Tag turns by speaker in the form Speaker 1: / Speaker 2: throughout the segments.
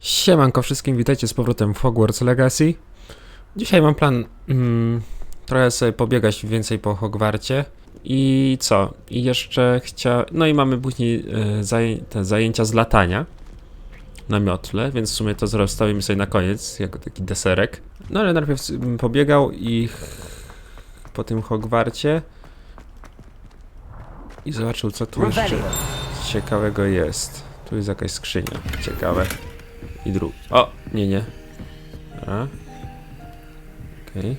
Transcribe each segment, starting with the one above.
Speaker 1: Siemanko wszystkim, witajcie z powrotem w Hogwarts Legacy. Dzisiaj mam plan trochę sobie pobiegać więcej po Hogwarcie. I co? I jeszcze no i mamy później te zajęcia z latania na miotle, więc w sumie to zostawimy sobie na koniec, jako taki deserek. No ale najpierw bym pobiegał i po tym Hogwarcie i zobaczył, co tu jeszcze ciekawego jest. Tu jest jakaś skrzynia, ciekawe. I drugi. O! Nie. Dobra. Okej.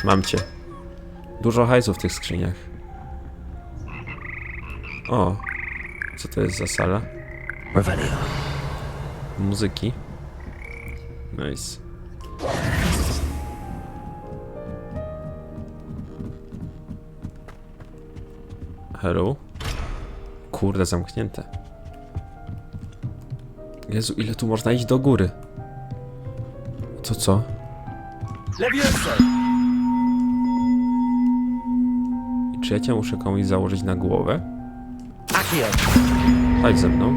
Speaker 1: Mam cię. Dużo hajsu w tych skrzyniach. O! Co to jest za sala? Muzyki. Nice. Hello? Kurde, zamknięte. Jezu, ile tu można iść do góry? To co? I czy ja cię muszę komuś założyć na głowę? Chodź ze mną.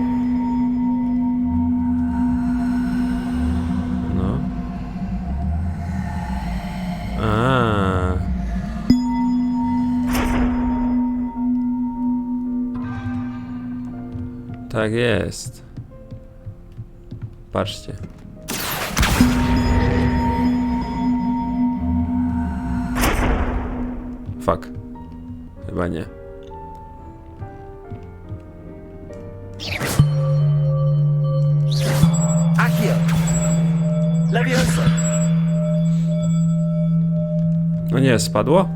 Speaker 1: No. Tak jest. Patrzcie. Fuck. Chyba nie. No nie, spadło?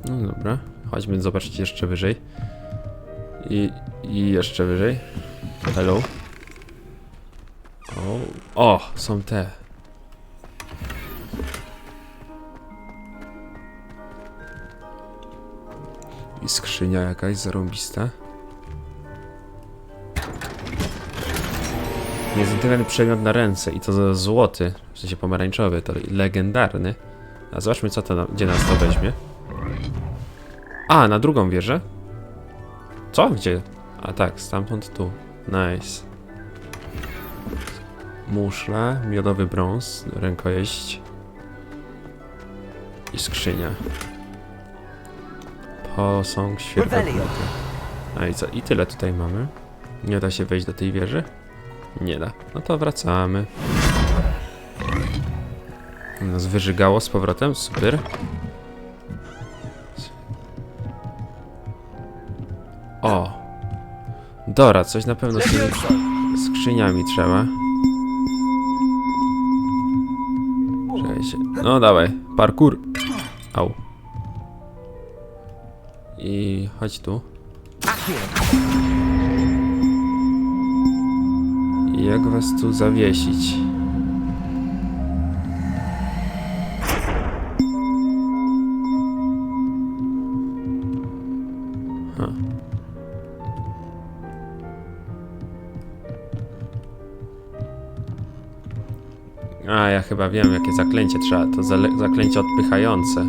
Speaker 1: No dobra. Chodźmy zobaczyć jeszcze wyżej. I jeszcze wyżej. Hello. O, są te. I skrzynia jakaś zarąbista. Niezliczony przedmiot na ręce i to złoty, w sensie pomarańczowy, to legendarny. A zobaczmy, co to, gdzie nas to weźmie. A, na drugą wieżę? Co? Gdzie? A tak, stamtąd tu. Nice. Muszla, miodowy brąz, rękojeść. I skrzynia. Posąg świerkownika. A i co? I tyle tutaj mamy. Nie da się wejść do tej wieży? Nie da. No to wracamy. Nas wyżygało z powrotem, super. O! Dora, coś na pewno z tymi skrzyniami trzeba. Czekaj się. No dawaj, parkour. Au. I chodź tu. I jak was tu zawiesić? A, ja chyba wiem, jakie zaklęcie trzeba. To zaklęcie odpychające.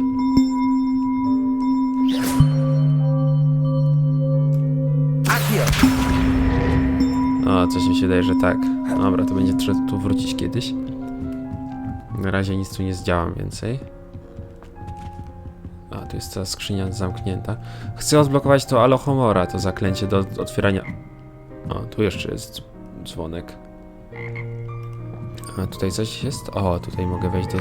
Speaker 1: O, coś mi się daje, że tak. Dobra, to będzie trzeba tu wrócić kiedyś. Na razie nic tu nie zdziałam więcej. A, tu jest ta skrzynia zamknięta. Chcę odblokować to Alohomora, to zaklęcie do otwierania. O, tu jeszcze jest dzwonek. A tutaj coś jest? O, tutaj mogę wejść do...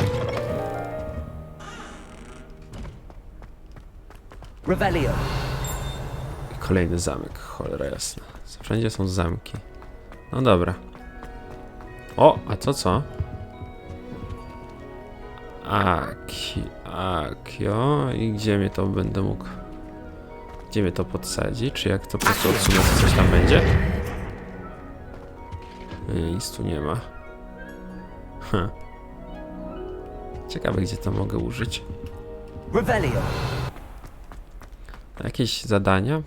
Speaker 1: I kolejny zamek, cholera jasna. Wszędzie są zamki. No dobra. O, a to co? Akio. I gdzie mnie to będę mógł... Gdzie mnie to podsadzi? Czy jak to po prostu odsunę, to coś tam będzie? Nic tu nie ma. Ciekawe, gdzie to mogę użyć. Jakieś zadania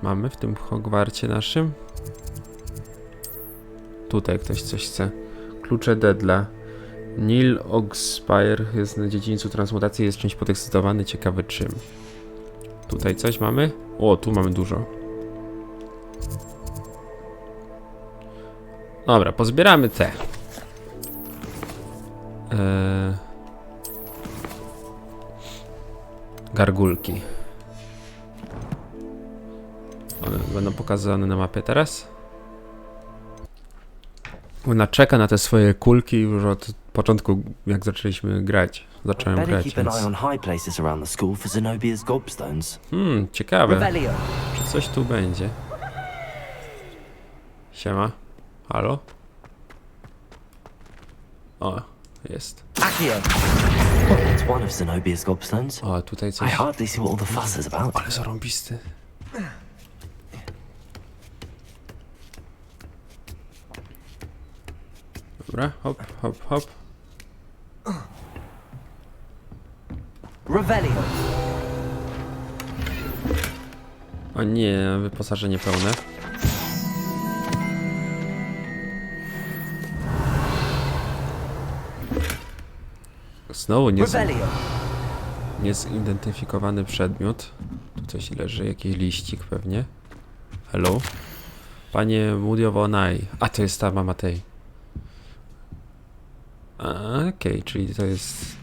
Speaker 1: mamy w tym Hogwarcie naszym? Tutaj ktoś coś chce. Klucze Dedla. Neil Ogspire jest na dziedzińcu transmutacji, jest czymś podekscytowany, ciekawy czym. Tutaj coś mamy? O, tu mamy dużo. Dobra, pozbieramy te. Gargulki. One będą pokazane na mapie teraz. Ona czeka na te swoje kulki już od początku, jak zaczęliśmy grać. Zacząłem grać, więc... ciekawe. Czy coś tu będzie? Siema. Halo? O, jest. O, tutaj coś... Ale zarąbisty. Dobra, hop, hop, hop. O nie, wyposażenie pełne. Znowu niezidentyfikowany przedmiot. Tu coś leży, jakiś liścik pewnie. Hello? Panie Mudiowo-nai. A, to jest ta mama tej. Okej, czyli to jest...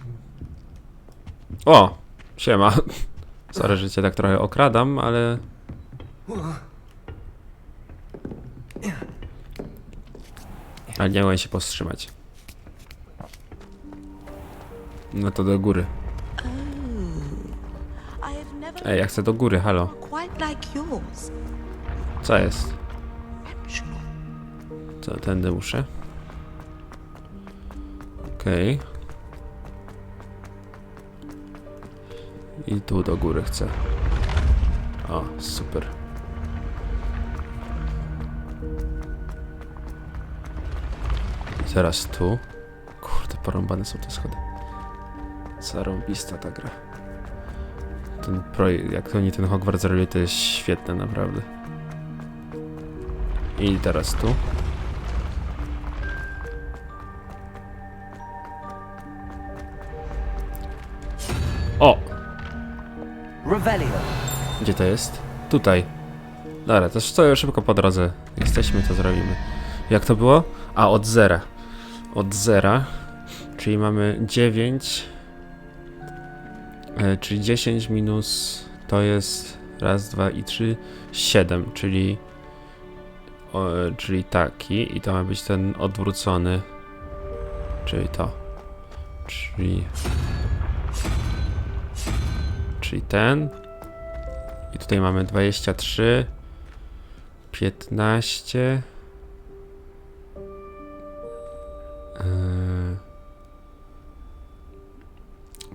Speaker 1: O! Siema. Sorry, że cię tak trochę okradam, ale... Ale nie mogłem się powstrzymać. No to do góry. Ej, ja chcę do góry, halo. Co jest? Co, tędy muszę? Okej. I tu do góry chcę. O, super. I teraz tu. Kurde, porąbane są te schody. Zarąbista ta gra. Ten projekt, jak oni ten Hogwart zrobili, to jest świetne, naprawdę. I teraz tu. O! Gdzie to jest? Tutaj. Dobra, to stoję szybko po drodze. Jesteśmy, to zrobimy. Jak to było? A, od zera. Od zera. Czyli mamy 9. Czyli 10 minus to jest raz, 2 i 3, 7, czyli taki i to ma być ten odwrócony, czyli to, czyli ten i tutaj mamy 23, 15,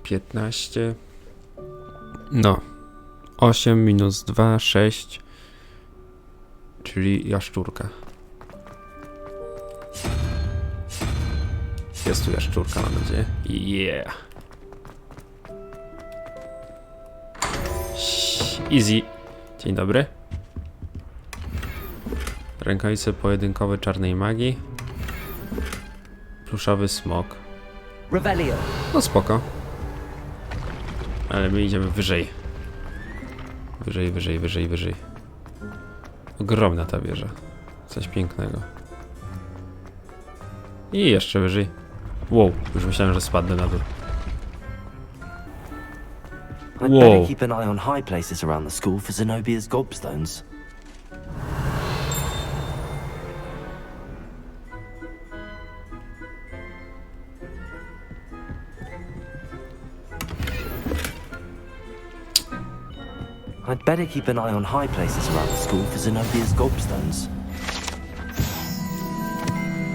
Speaker 1: 15, no, 8 minus 2, 6, czyli jaszczurka. Jest tu jaszczurka, mam nadzieję. Yeah. Easy. Dzień dobry. Rękawice pojedynkowe czarnej magii. Pluszowy smok. No spoko. Ale my idziemy wyżej. Wyżej, wyżej, wyżej, wyżej. Ogromna ta wieża. Coś pięknego. I jeszcze wyżej. Wow, już myślałem, że spadnę na dół. Wow.
Speaker 2: I'd better keep an eye on high places around the school for Zenobia's gobstones.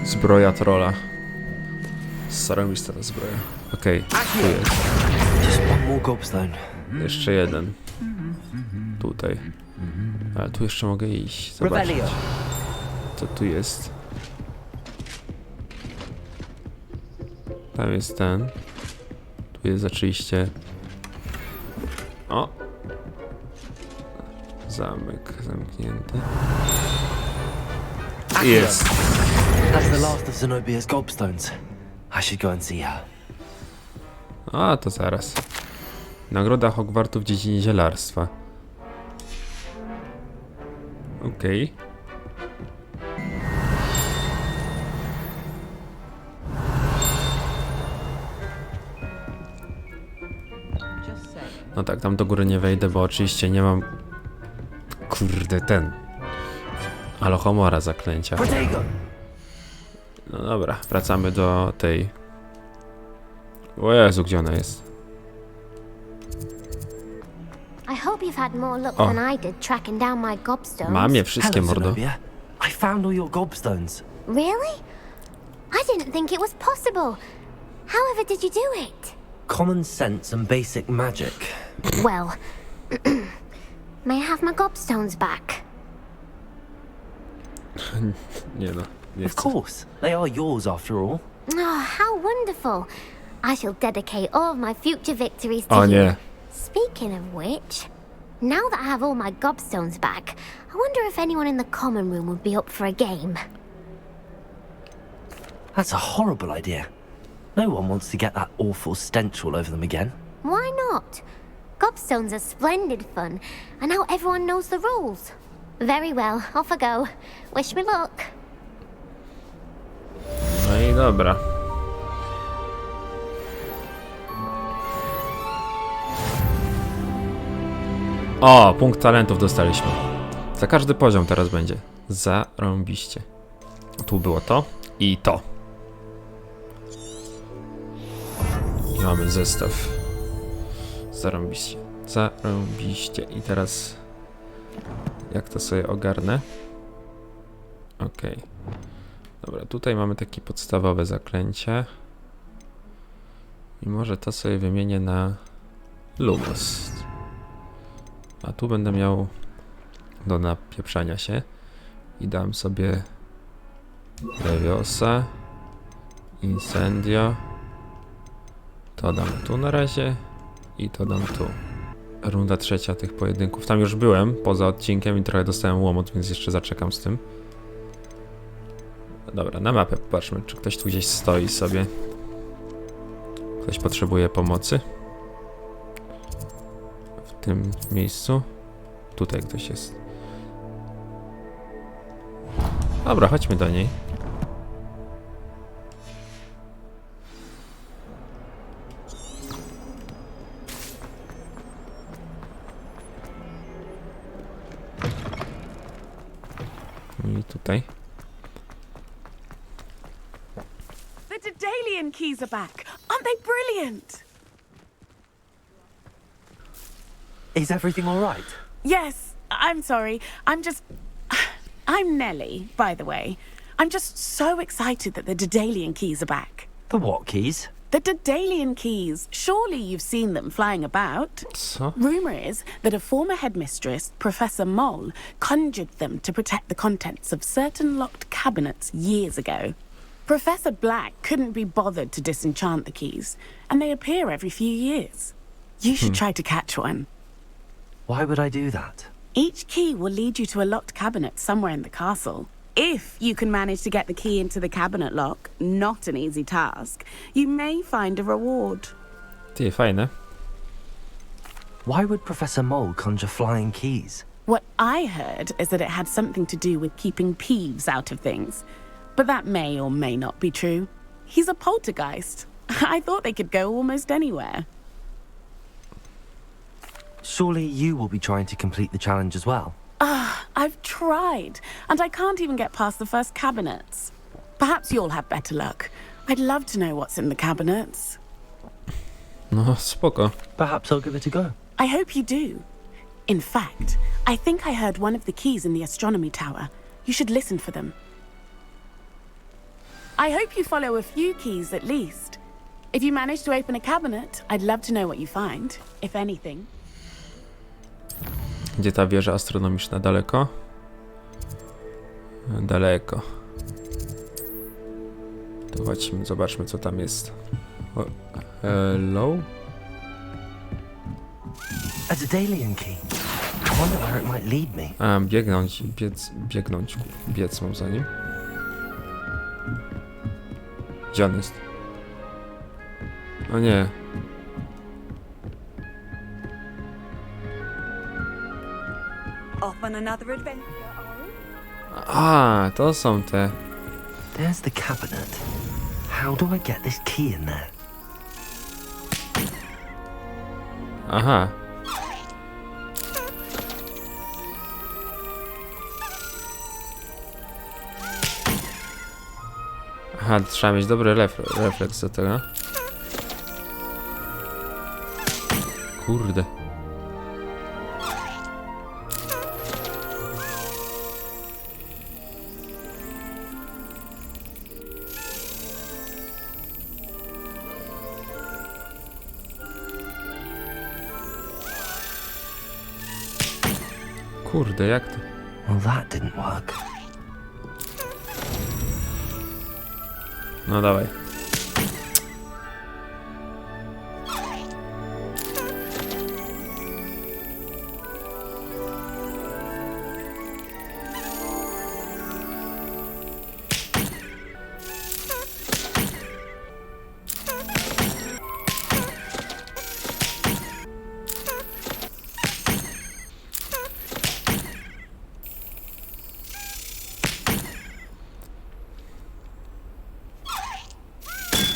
Speaker 1: Zbroja trolla. Zarąbista ta zbroja. Okej, tu jest.
Speaker 2: Just one more gobstone.
Speaker 1: Jeszcze jeden. Tutaj. Ale tu jeszcze mogę iść. Zobaczyć. Co tu jest? Tam jest ten. Tu jest oczywiście... O! Zamek zamknięty. Jest.
Speaker 2: That's the last of Zenobia's gobstones. I should go and see her.
Speaker 1: A, to zaraz. Nagroda Hogwartu w dziedzinie zielarstwa. Okej. No tak, tam do góry nie wejdę, bo oczywiście nie mam... Kurde, ten... Alohomora zaklęcia. No dobra, wracamy do tej... O Jezu, gdzie ona jest?
Speaker 3: I hope you've had more luck than I did tracking down my gobstones.
Speaker 1: Mam je wszystkie,
Speaker 2: Hello,
Speaker 1: mordo.
Speaker 2: Zenobia. I found all your gobstones.
Speaker 3: Really? I didn't think it was possible. However did you do it?
Speaker 2: Common sense and basic magic.
Speaker 3: Well, may I have my gobstones back?
Speaker 1: Nie no, nie
Speaker 2: Of
Speaker 1: chcę.
Speaker 2: course, they are yours after all.
Speaker 3: Oh, how wonderful. I shall dedicate all of my future victories to
Speaker 1: O
Speaker 3: you.
Speaker 1: nie.
Speaker 3: Speaking of which, now that I have all my gobstones back, I wonder if anyone in the common room would be up for a game.
Speaker 2: That's a horrible idea. No one wants to get that awful stench all over them again.
Speaker 3: Why not? Gobstones are splendid fun, and now everyone knows the rules. Very well, off I go. Wish me luck.
Speaker 1: No i dobra. O, punkt talentów dostaliśmy. Za każdy poziom teraz będzie. Zarąbiście. Tu było to i to. I mamy zestaw. Zarąbiście. Zarąbiście. I teraz... Jak to sobie ogarnę? Okej. Dobra, tutaj mamy takie podstawowe zaklęcie. I może to sobie wymienię na Lumos. A tu będę miał do napieprzania się. I dam sobie PIERWSZA, Incendio. To dam tu na razie. I to dam tu. Runda trzecia tych pojedynków. Tam już byłem poza odcinkiem i trochę dostałem łomot, więc jeszcze zaczekam z tym. Dobra, na mapę popatrzmy, czy ktoś tu gdzieś stoi sobie. Ktoś potrzebuje pomocy. W tym miejscu. Tutaj ktoś jest. Dobra, chodźmy do niej. I tutaj.
Speaker 4: The Daedalian keys are back. Aren't they brilliant?
Speaker 2: Is everything all right?
Speaker 4: Yes, I'm sorry. I'm Nellie, by the way. I'm just so excited that the Daedalian keys are back.
Speaker 2: The what keys?
Speaker 4: The Daedalian keys. Surely you've seen them flying about.
Speaker 1: Co?
Speaker 4: Rumour is that a former headmistress, Professor Moll, conjured them to protect the contents of certain locked cabinets years ago. Professor Black couldn't be bothered to disenchant the keys, and they appear every few years. You should try to catch one.
Speaker 2: Why would I do that?
Speaker 4: Each key will lead you to a locked cabinet somewhere in the castle. If you can manage to get the key into the cabinet lock, not an easy task, you may find a reward.
Speaker 1: Ty, fajne.
Speaker 2: Why would Professor Mole conjure flying keys?
Speaker 4: What I heard is that it had something to do with keeping Peeves out of things. But that may or may not be true. He's a poltergeist. I thought they could go almost anywhere.
Speaker 2: Surely you will be trying to complete the challenge as well.
Speaker 4: I've tried, and I can't even get past the first cabinets. Perhaps you'll have better luck. I'd love to know what's in the cabinets.
Speaker 1: No, spoko.
Speaker 2: Perhaps I'll give it a go.
Speaker 4: I hope you do. In fact, I think I heard one of the keys in the astronomy tower. You should listen for them. I hope you follow a few keys at least. If you manage to open a cabinet, I'd love to know what you find, if anything.
Speaker 1: Gdzie ta wieża astronomiczna? Daleko? Daleko. To chodźmy, zobaczmy co tam jest. O, hello?
Speaker 2: A Daedalian key. I wonder where it might lead me.
Speaker 1: A, biegnąć, biec mam za nim. Gdzie on jest? O nie.
Speaker 5: Off on another adventure,
Speaker 1: A, to są te.
Speaker 2: There's the cabinet. How do I get this key in there?
Speaker 1: Aha. Aha, trzeba mieć dobry refleks do tego. Kurde. Kurde, jak to?
Speaker 2: Well, that didn't work.
Speaker 1: No dawaj.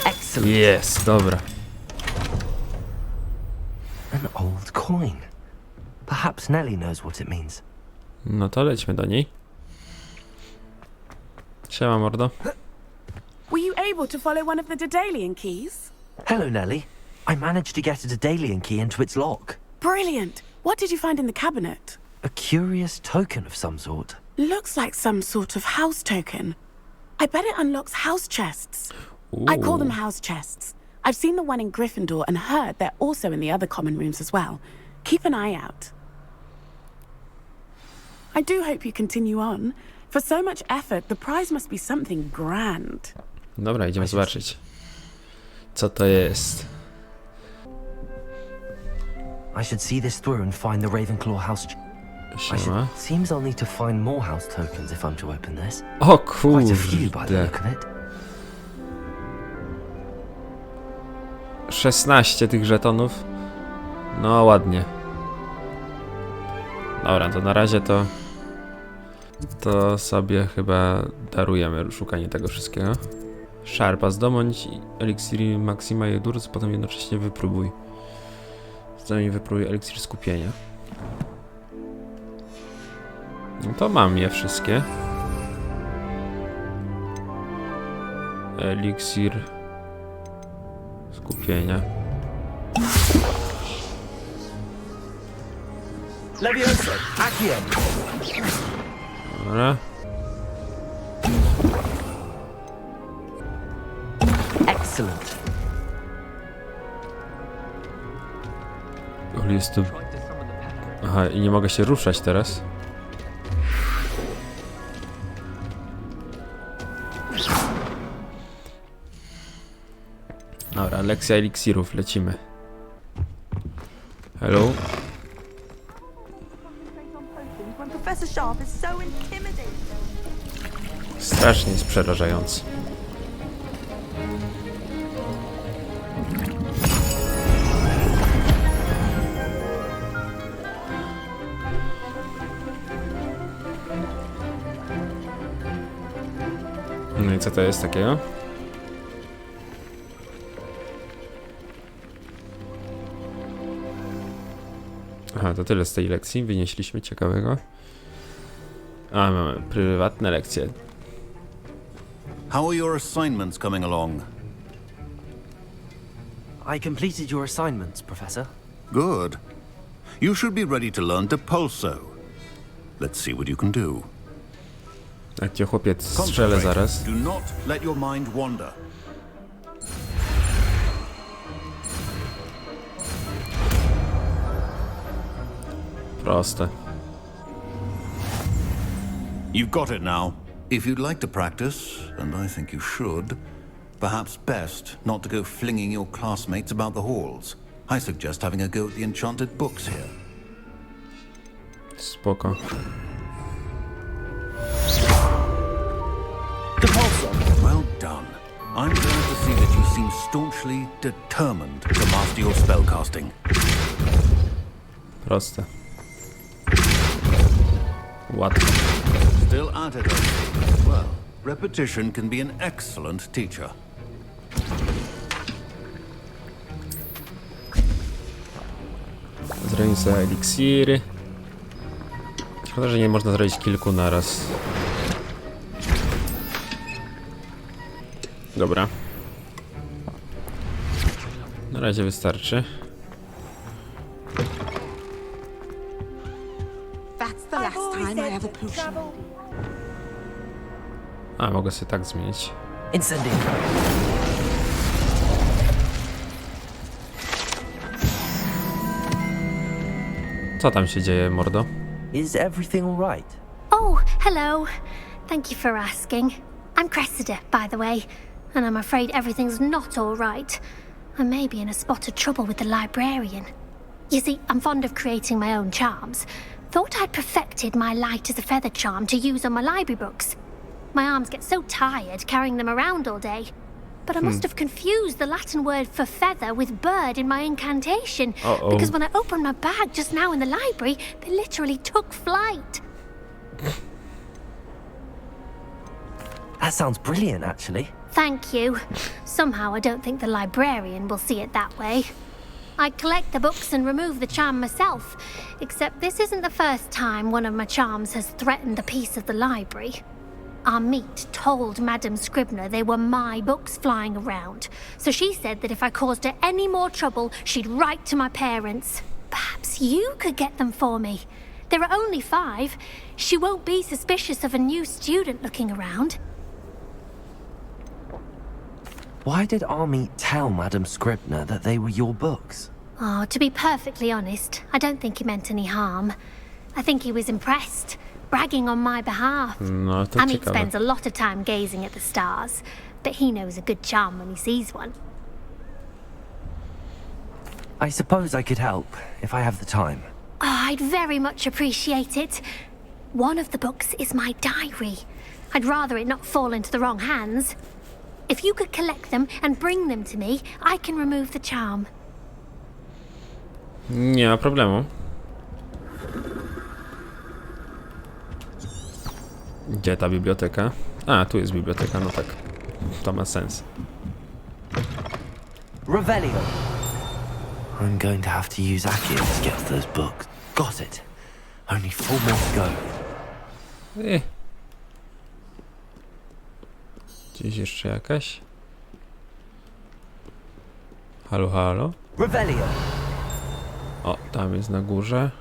Speaker 2: Excellent.
Speaker 1: Jest, dobra.
Speaker 2: An old coin. Perhaps Nellie knows what it means.
Speaker 1: No to lećmy do niej. Siema, mordo.
Speaker 4: Were you able to follow one of the Daedalian keys?
Speaker 2: Hello, Nellie. I managed to get a Daedalian key into its lock.
Speaker 4: Brilliant. What did you find in the cabinet?
Speaker 2: A curious token of some sort.
Speaker 4: Looks like some sort of house token. I bet it unlocks house chests. I call them house chests. I've seen the one in Gryffindor and heard they're also in the other common rooms as well. Keep an eye out. I do hope you continue on. For so much effort, the prize must be something grand.
Speaker 1: Dobra, idziemy zobaczyć. Co to jest?
Speaker 2: I should see this through and find the Ravenclaw house.
Speaker 1: Siema.
Speaker 2: Seems I'll need to find more house tokens if I'm to open this.
Speaker 1: O
Speaker 2: Quite a few by the
Speaker 1: kurde.
Speaker 2: look of it.
Speaker 1: 16 tych żetonów. No ładnie. Dobra, to na razie to sobie chyba darujemy szukanie tego wszystkiego. Szarpa, zdobądź eliksir Maxima i Durc, potem jednocześnie wypróbuj. Zdobądź wypróbuj eliksir skupienia. No to mam je wszystkie. Eliksir skupienia.
Speaker 2: Leviosa, Accio.
Speaker 1: Dobra.
Speaker 2: Excellent.
Speaker 1: Jest tu... Aha, i nie mogę się ruszać teraz. Dobra, lekcja eliksirów, lecimy. Hello?
Speaker 5: when Professor Sharp is so intimidating.
Speaker 1: Strasznie jest przerażający. No i co to jest takiego? Aha, to tyle z tej lekcji. Wynieśliśmy ciekawego. A, mamy prywatne lekcje.
Speaker 6: How are your assignments coming along?
Speaker 2: I completed your assignments, Professor.
Speaker 6: Good. You should be ready to learn to pulso. Let's see what you can do.
Speaker 1: Jak cię chłopiec strzelę zaraz.
Speaker 6: Do not let your mind wander.
Speaker 1: Proste.
Speaker 6: You've got it now. If you'd like to practice, and I think you should, perhaps best not to go flinging your classmates about the halls. I suggest having a go at the enchanted books here.
Speaker 1: Spoko.
Speaker 6: Well done. I'm glad to see that you seem staunchly determined to master your spellcasting.
Speaker 1: Proste. Łatwo.
Speaker 6: Still at it, well, repetition can be an excellent teacher.
Speaker 1: Zrobimy sobie eliksiry. Szkoda, że nie można zrobić kilku naraz. Dobra. Na razie wystarczy.
Speaker 4: That's the last time I have a potion.
Speaker 1: A, mogę sobie tak zmienić.
Speaker 2: Incendiary.
Speaker 1: Co tam się dzieje, mordo?
Speaker 2: Is everything all right?
Speaker 3: Oh, hello. Thank you for asking. I'm Cressida, by the way, and I'm afraid everything's not all right. I may be in a spot of trouble with the librarian. You see, I'm fond of creating my own charms. Thought I'd perfected my light as a feather charm to use on my library books. My arms get so tired carrying them around all day. But I must have confused the Latin word for feather with bird in my incantation.
Speaker 1: Uh-oh.
Speaker 3: Because when I opened my bag just now in the library, they literally took flight.
Speaker 2: That sounds brilliant, actually.
Speaker 3: Thank you. Somehow I don't think the librarian will see it that way. I collect the books and remove the charm myself, except this isn't the first time one of my charms has threatened the peace of the library. Our meet told Madame Scribner they were my books flying around, so she said that if I caused her any more trouble, she'd write to my parents. Perhaps you could get them for me. There are only 5. She won't be suspicious of a new student looking around.
Speaker 2: Why did Army tell Madame Scribner that they were your books?
Speaker 3: Oh, to be perfectly honest, I don't think he meant any harm. I think he was impressed, bragging on my behalf.
Speaker 1: No, to
Speaker 3: Amit
Speaker 1: ciekawe.
Speaker 3: spends a lot of time gazing at the stars, but he knows a good charm when he sees one.
Speaker 2: I suppose I could help, if I have the time.
Speaker 3: Oh, I'd very much appreciate it. One of the books is my diary. I'd rather it not fall into the wrong hands. If you could collect them and bring them to me, I can remove the charm.
Speaker 1: Nie ma problemu. Gdzie ta biblioteka? A, tu jest biblioteka, no tak. To ma sens.
Speaker 2: Revelio. I'm going to have to use Accio to get to those books. Got it. Only 4 more to go.
Speaker 1: Gdzieś jeszcze jakaś? Halo, halo?
Speaker 2: Revelio.
Speaker 1: O, tam jest na górze.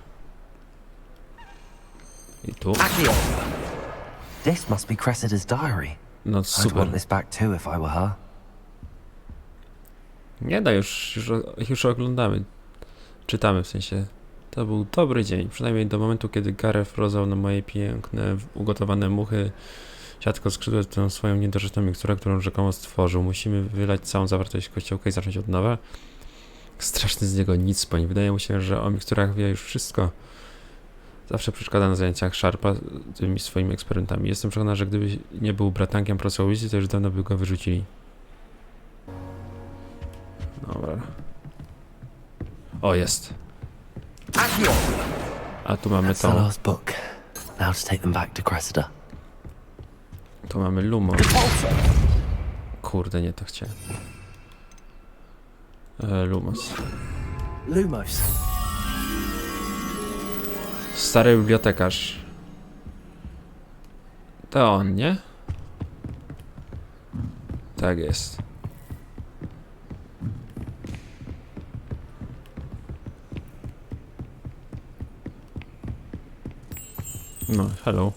Speaker 1: I tu.
Speaker 2: Accio. This must be Cressida's diary.
Speaker 1: No
Speaker 2: I'd
Speaker 1: super.
Speaker 2: want this back too if I were her.
Speaker 1: Nie da, już oglądamy. Czytamy w sensie. To był dobry dzień, przynajmniej do momentu, kiedy Gareth rozlał na moje piękne, ugotowane muchy siatko skrzydła tę swoją niedorzeczną miksturę, którą rzekomo stworzył. Musimy wylać całą zawartość kościołka i zacząć od nowa. Straszny z niego nic poń. Wydaje mu się, że o miksturach wie już wszystko. Zawsze przeszkadza na zajęciach, szarpa tymi swoimi eksperymentami. Jestem przekonany, że gdyby nie był bratankiem profesora, to już dawno by go wyrzucili. Dobra. O, jest.
Speaker 2: Accio.
Speaker 1: A tu mamy
Speaker 2: That's the
Speaker 1: tą.
Speaker 2: last book. Now to take them back to Cressida.
Speaker 1: Tu mamy Lumos.
Speaker 2: Repulsor.
Speaker 1: Kurde, nie to chciałem. Lumos.
Speaker 2: Lumos.
Speaker 1: Stary bibliotekarz. To on, nie? Tak jest. No, hello.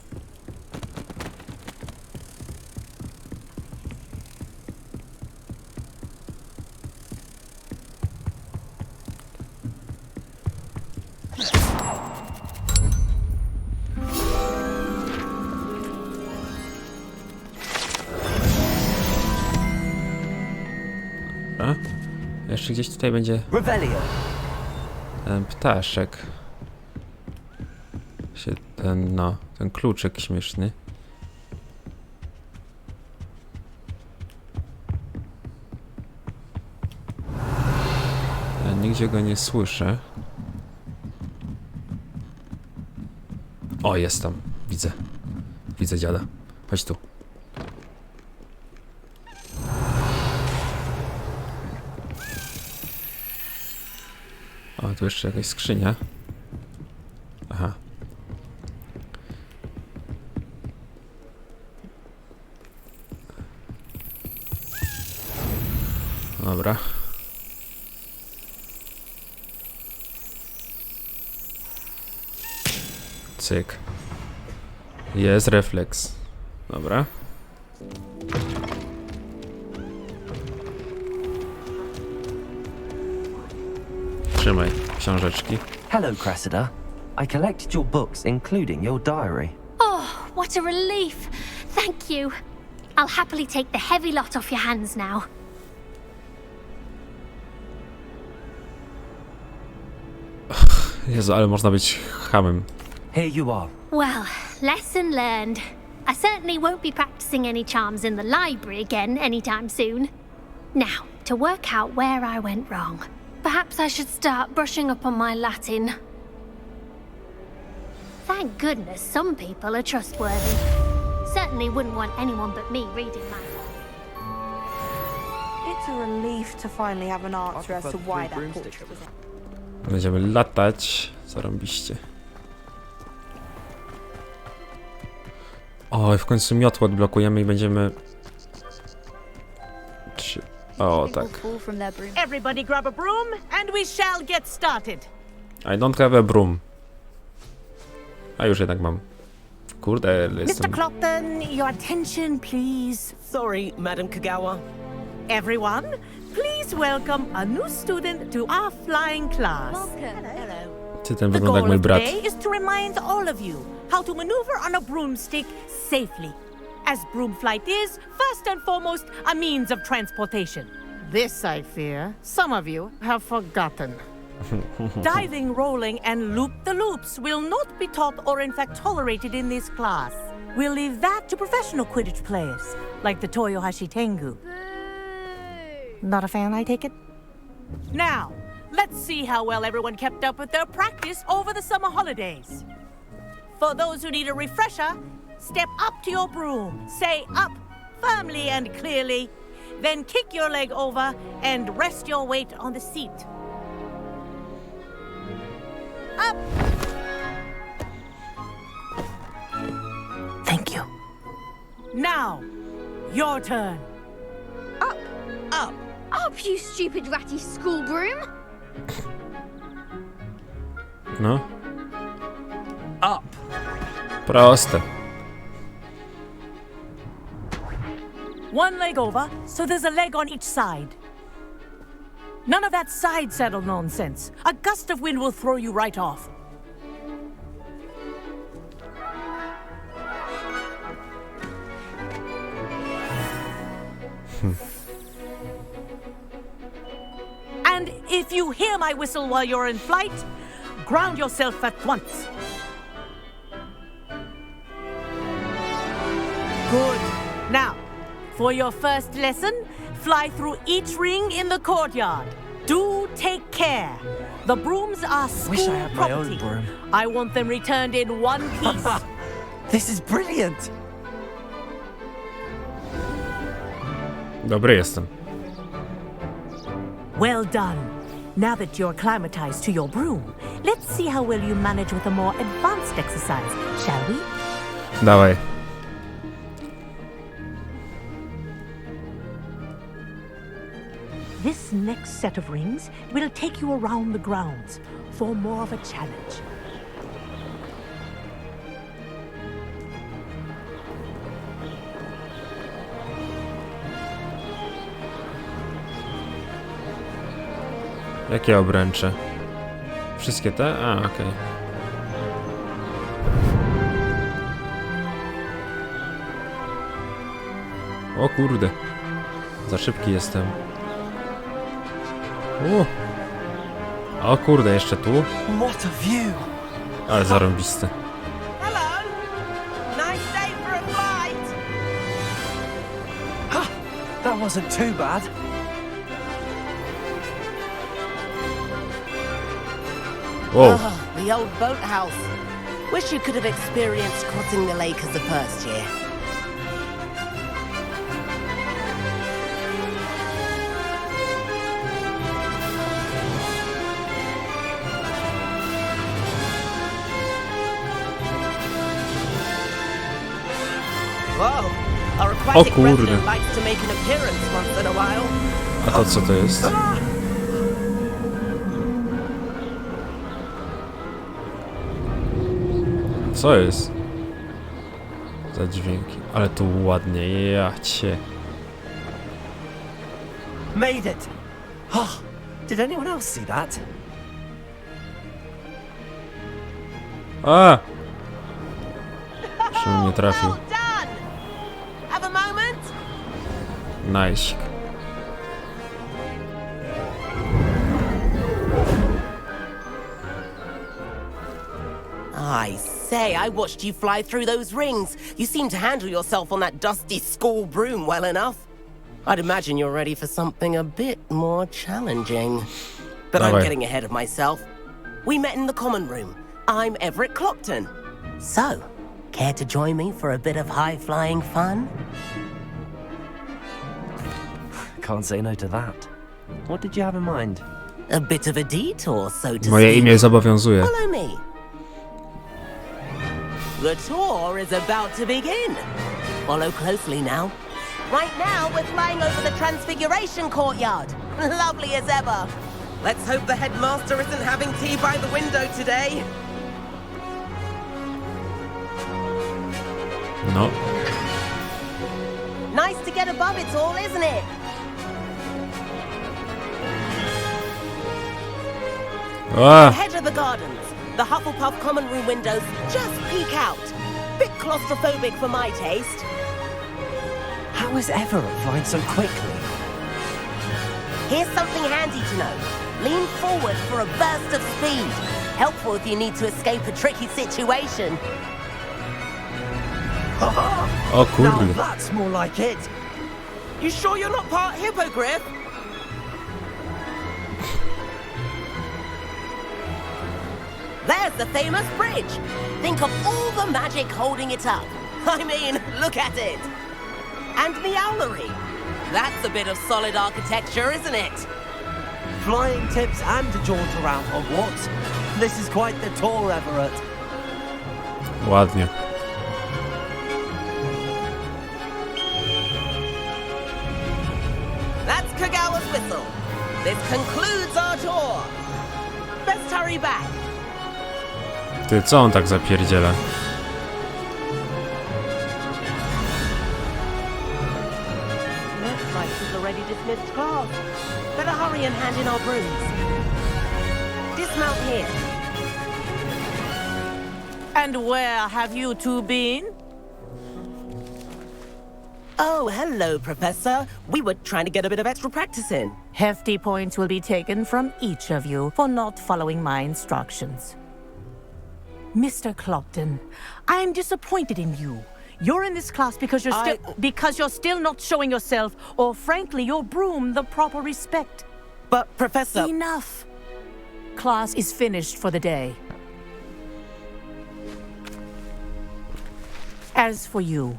Speaker 1: Dobra. Jeszcze gdzieś tutaj będzie
Speaker 2: Revelio.
Speaker 1: ten ptaszek. Ten kluczyk śmieszny. nigdzie go nie słyszę. O, jest tam. Widzę. Widzę dziada. Chodź tu. O, tu jeszcze jakaś skrzynia. Aha. Dobra. Cyk. Jest refleks. Dobra. Trzymaj książeczki.
Speaker 2: Hello, Cressida. I collected your books, including your diary.
Speaker 3: Oh, what a relief. Thank you. I'll happily take the heavy lot off your hands now.
Speaker 1: Jezu, ale można być chamem.
Speaker 2: Here you are.
Speaker 3: Well, lesson learned. I certainly won't be practicing any charms in the library again anytime soon. Now, to work out where I went wrong. Perhaps I should start brushing up on my Latin. Thank goodness some people are trustworthy. Certainly wouldn't want anyone but me reading my...
Speaker 5: It's a relief to finally have an answer as to why that portrait was...
Speaker 1: Będziemy latać. Zarąbiście. O, i w końcu miotło odblokujemy i będziemy... O, tak.
Speaker 7: Everybody grab a broom and we shall get started.
Speaker 1: I don't have a broom. A już jednak mam. Kurde,
Speaker 7: Mr.
Speaker 1: jestem...
Speaker 7: Clopton, your attention, please.
Speaker 8: Sorry, Madam Kagawa.
Speaker 7: Everyone, please welcome a new student to our flying class.
Speaker 1: Ty, ten
Speaker 7: The
Speaker 1: wygląda jak
Speaker 7: goal
Speaker 1: mój
Speaker 7: of
Speaker 1: brat.
Speaker 7: today is to remind all of you how to maneuver on a broomstick safely. As broom flight is, first and foremost, a means of transportation. This, I fear, some of you have forgotten. Diving, rolling, and loop-the-loops will not be taught or in fact tolerated in this class. We'll leave that to professional Quidditch players, like the Toyohashi Tengu. Not a fan, I take it? Now, let's see how well everyone kept up with their practice over the summer holidays. For those who need a refresher, step up to your broom, say up firmly and clearly, then kick your leg over and rest your weight on the seat. Up! Thank you. Now, your turn.
Speaker 5: Up!
Speaker 7: Up!
Speaker 9: Up, you stupid ratty school broom!
Speaker 1: No,
Speaker 2: Up.
Speaker 1: proste.
Speaker 7: One leg over, so there's a leg on each side. None of that side saddle nonsense. A gust of wind will throw you right off. And if you hear my whistle while you're in flight, ground yourself at once. Good. Now, for your first lesson, fly through each ring in the courtyard. Do take care. The brooms are school
Speaker 2: Wish I had my own
Speaker 7: property.
Speaker 2: broom.
Speaker 7: I want them returned in one piece.
Speaker 2: This is brilliant.
Speaker 1: Dobry jestem.
Speaker 7: Well done. Now that you're acclimatized to your broom, let's see how well you manage with a more advanced exercise, shall we?
Speaker 1: Dawaj.
Speaker 7: This next set of rings will take you around the grounds for more of a challenge.
Speaker 1: Jakie obręcze? Wszystkie te? A, okej. O kurde. Za szybki jestem. O kurde, jeszcze tu?
Speaker 2: What a view.
Speaker 1: Ale zarąbiste.
Speaker 5: Hello! Nice day for a flight!
Speaker 2: That wasn't too bad.
Speaker 1: Wow.
Speaker 8: The old boathouse. Wish you could have experienced crossing the lake as a first year. Whoa, our aquatic
Speaker 1: kurde.
Speaker 8: resident likes to make an appearance once in a while.
Speaker 1: A to co to jest? Co jest? Za dźwięki. Ale tu ładnie, ja cię.
Speaker 2: Made it! Oh, did anyone else see that?
Speaker 1: A! Już mnie trafił.
Speaker 8: Well done! Have a moment?
Speaker 1: Nice.
Speaker 8: I say, I watched you fly through those rings. You seem to handle yourself on that dusty school broom well enough. I'd imagine you're ready for something a bit more challenging. But I'm
Speaker 1: Dawaj.
Speaker 8: getting ahead of myself. We met in the common room. I'm Everett Clopton. So, care to join me for a bit of high-flying fun?
Speaker 2: Can't say no to that. What did you have in mind?
Speaker 8: A bit of a detour, so to
Speaker 1: Moje
Speaker 8: speak.
Speaker 1: imię zobowiązuje.
Speaker 8: Follow me. The tour is about to begin. Follow closely now. Right now, we're flying over the Transfiguration Courtyard. Lovely as ever. Let's hope the headmaster isn't having tea by the window today.
Speaker 1: No.
Speaker 8: Nice to get above it all, isn't it?
Speaker 1: A!
Speaker 8: Ahead of the gardens. The Hufflepuff common room windows just peek out. Bit claustrophobic for my taste.
Speaker 2: How is Everett flying so quickly?
Speaker 8: Here's something handy to know. Lean forward for a burst of speed. Helpful if you need to escape a tricky situation.
Speaker 1: O
Speaker 2: Now
Speaker 1: kurde.
Speaker 2: that's more like it.
Speaker 8: You sure you're not part hippogriff? There's the famous bridge. Think of all the magic holding it up. I mean, look at it. And the owlery. That's a bit of solid architecture, isn't it?
Speaker 2: Flying tips and a jaunt around Hogwarts. This is quite the tour, Everett.
Speaker 1: Ładnie.
Speaker 8: That's Kagawa's whistle. This concludes our tour. Best hurry back.
Speaker 1: Ty, co on tak zapierdziela?
Speaker 8: Looks like she's already dismissed class. Better hurry and hand in our brooms. Dismount here.
Speaker 7: And where have you two been?
Speaker 8: Oh, hello, Professor. We were trying to get a bit of extra practice in.
Speaker 7: Hefty points will be taken from each of you for not following my instructions. Mr. Clopton, I am disappointed in you. You're in this class because you're still not showing yourself, or frankly, your broom the proper respect.
Speaker 8: But, Professor...
Speaker 7: Enough. Class is finished for the day. As for you,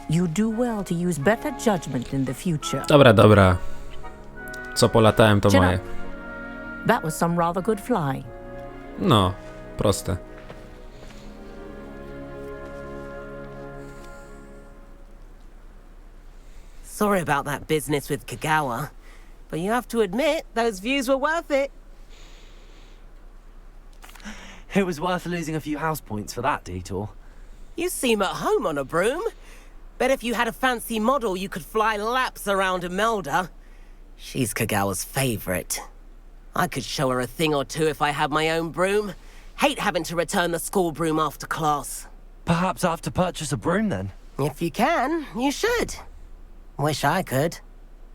Speaker 7: you do well to use better judgment in the future.
Speaker 1: Dobra, dobra. Co polatałem, to
Speaker 7: Chin
Speaker 1: moje.
Speaker 7: up. That was some rather good flying.
Speaker 1: No, proste.
Speaker 8: Sorry about that business with Kagawa, but you have to admit, those views were worth it.
Speaker 2: It was worth losing a few house points for that detour.
Speaker 8: You seem at home on a broom. Bet if you had a fancy model, you could fly laps around Imelda. She's Kagawa's favorite. I could show her a thing or two if I had my own broom. Hate having to return the school broom after class.
Speaker 2: Perhaps I have to purchase a broom then.
Speaker 8: If you can, you should. Wish I could.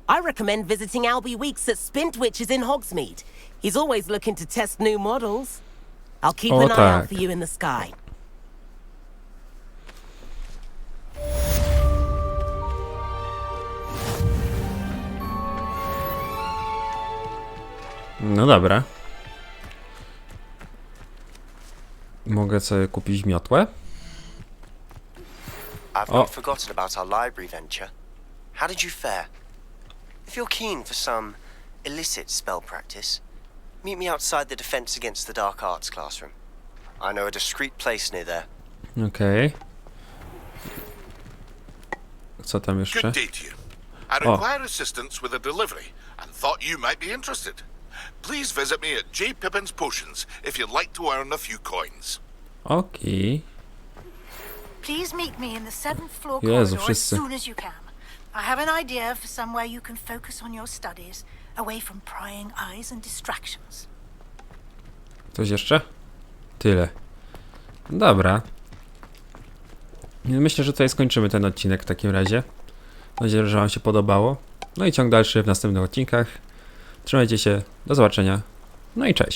Speaker 8: I recommend visiting Albie Weeks at Spintwitches in Hogsmeade. He's always looking to test new models. I'll keep an eye out for you in the sky.
Speaker 1: No dobra. Mogę sobie kupić miotłę.
Speaker 10: I've not forgotten about our library venture. How did you fare? If you're keen for some illicit spell practice, meet me outside the Defense Against the Dark Arts classroom. I know a discreet place near there.
Speaker 1: Okej. Co tam jeszcze?
Speaker 11: Good day to you. I require assistance with a delivery and thought you might be interested. Please visit me at J. Pippin's Potions if you'd like to earn a few coins.
Speaker 1: Okej.
Speaker 5: Please meet me in the 7th floor
Speaker 1: Jezu,
Speaker 5: corridor as
Speaker 1: wszyscy.
Speaker 5: soon as you can. I have an idea for somewhere you can focus on your studies, away from prying eyes and distractions.
Speaker 1: Coś jeszcze? Tyle. Dobra. Myślę, że tutaj skończymy ten odcinek w takim razie. Mam nadzieję, że wam się podobało. No i ciąg dalszy w następnych odcinkach. Trzymajcie się, do zobaczenia. No i cześć.